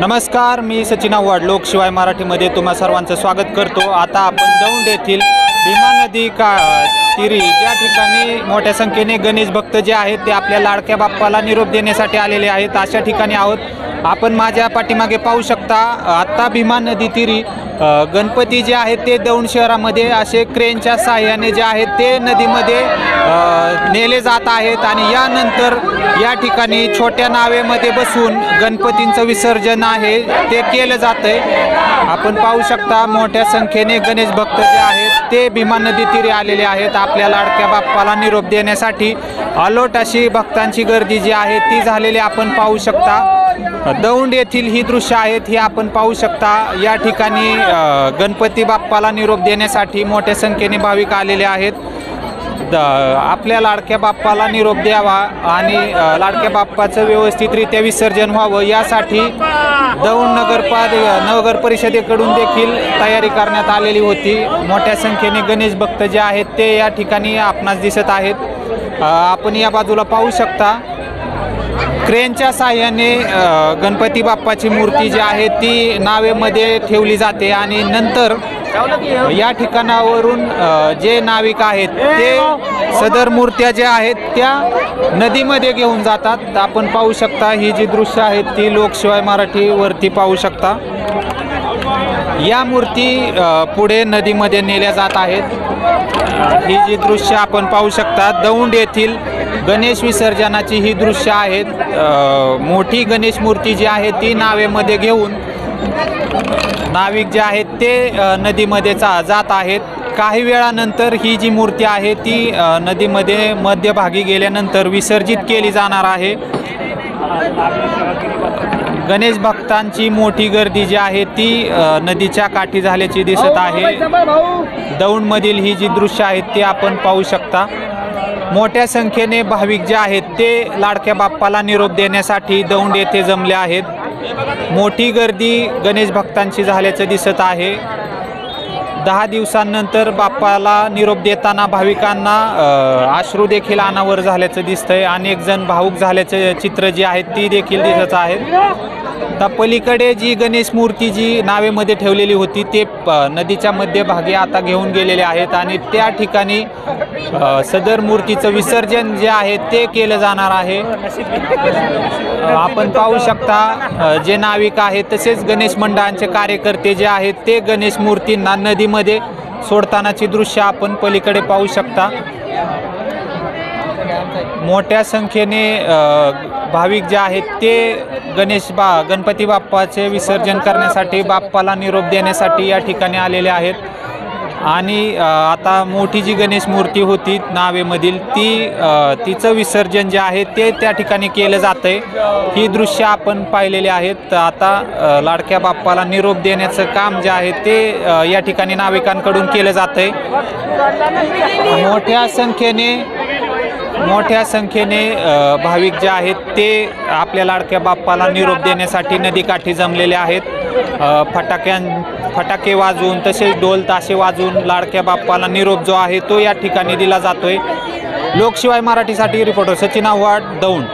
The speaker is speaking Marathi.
नमस्कार, मी सचिन आव्हाड लोकशिवाय मराठीमध्ये तुम्हा सर्वांचं स्वागत करतो। आता आपण दौंड येथील भीमा नदी तीरी ज्या ठिकाणी मोठ्या संख्येने गणेश भक्त जे आहेत ते आपल्या लाडक्या बाप्पाला निरोप देण्यासाठी आलेले आहेत अशा ठिकाणी आहोत। आपण माझ्या पाठीमागे पाहू शकता, आता भीमा नदी तीरी गणपती जे आहेत ते दौंड शहरामध्ये असे क्रेनच्या सहाय्याने जे आहेत ते नदीमध्ये नेले जात आहेत आणि यानंतर या ठिकाणी छोट्या नावेमध्ये बसून गणपतींचं विसर्जन आहे ते केलं जातंय। आपण पाहू शकता मोठ्या संख्येने गणेश भक्त जे आहेत ते भीमा नदी तीरी आलेले आहेत आपल्या लाडक्या बाप्पाला निरोप देण्यासाठी। अलोट अशी भक्तांची गर्दी जी आहे ती झालेली आपण पाहू शकता। दौंड येथील ही दृश्य आहेत ही आपण पाहू शकता। या ठिकाणी गणपती बाप्पाला निरोप देण्यासाठी मोठ्या संख्येने भाविक आलेले आहेत। आपल्या लाडक्या बाप्पाला निरोप द्यावा आणि लाडक्या बाप्पाचं व्यवस्थितरित्या विसर्जन व्हावं यासाठी दौंड नगर परिषदेकडून देखील तयारी करण्यात आलेली होती। मोठ्या संख्येने गणेश भक्त जे आहेत ते या ठिकाणी आपणास दिसत आहेत। आपण या बाजूला पाहू शकता, क्रेनच्या साहाय्याने गणपती बाप्पाची मूर्ती जी आहे ती नावेमध्ये ठेवली जाते आणि नंतर या ठिकाणावरून जे नाविक आहेत ते सदर मूर्त्या ज्या आहेत त्या नदीमध्ये घेऊन जातात। आपण पाहू शकता, ही जी दृश्य आहेत ती लोकशिवाय मराठीवरती पाहू शकता। या मूर्ती पुढे नदीमध्ये नेल्या जात आहेत। ही जी दृश्य आपण पाहू शकता, दौंड येथील गणेश विसर्जनाची ही दृश्य आहेत। मोठी गणेश मूर्ती जी आहे ती नावेमध्ये घेऊन नाविक जे आहेत ते नदीमध्ये जात आहेत। काही वेळानंतर ही जी मूर्ती आहे ती नदीमध्ये मध्यभागी गेल्यानंतर विसर्जित केली जाणार आहे। गणेश भक्तांची मोठी गर्दी जी आहे ती नदीच्या काठी झाल्याची दिसत आहे। दौंडमधील ही जी दृश्य आहेत ते आपण पाहू शकता। मोठ्या संख्येने भाविक जे आहेत ते लाडक्या बाप्पाला निरोप देण्यासाठी दौंड येथे जमले आहेत। मोठी गर्दी गणेश भक्तांची झाल्याचं दिसत आहे। 10 दिवसांनंतर बाप्पाला निरोप देताना भाविकांना अश्रू देखील अनावर झाल्याचं दिसतंय। अनेक जण भावुक झाल्याचं चित्र जी आहेत ती देखील दिसत आहेत। तर पलीकडे जी गणेश मूर्ती जी नावेमध्ये ठेवलेली होती ते नदीच्या मध्यभागी आता घेऊन गेलेले आहेत आणि त्या ठिकाणी सदर मूर्तीचं विसर्जन जे आहे ते केलं जाणार आहे। आपण पाहू शकता, जे नाविक आहेत तसेच गणेश मंडळांचे कार्यकर्ते जे आहेत ते गणेश मूर्तींना नदीमध्ये सोडतानाची दृश्य आपण पलीकडे पाहू शकता। मोठ्या संख्येने भाविक जे आहेत ते गणपती बाप्पाचे विसर्जन करण्यासाठी बाप्पाला निरोप देण्यासाठी या ठिकाणी आलेले आहेत आणि आता मोठी जी गणेश मूर्ती होती नावेमधील तिचं विसर्जन जे आहे ते त्या ठिकाणी केलं जातंय। ही दृश्य आपण पाहिलेली आहेत। आता लाडक्या बाप्पाला निरोप देण्याचं काम जे आहे ते या ठिकाणी नाविकांकडून केलं जातंय। मोठ्या संख्येने भाविक जे आहेत ते आपल्या लाडक्या बाप्पाला निरोप देण्यासाठी नदीकाठी जमलेले आहेत। फटाके वाजवून तसेच ढोल ताशे वाजवून लाडक्या बाप्पाला निरोप जो आहे तो या ठिकाणी दिला जातोय। लोकशिवाय मराठीसाठी रिपोर्टर सचिन आव्हाड, दौंड।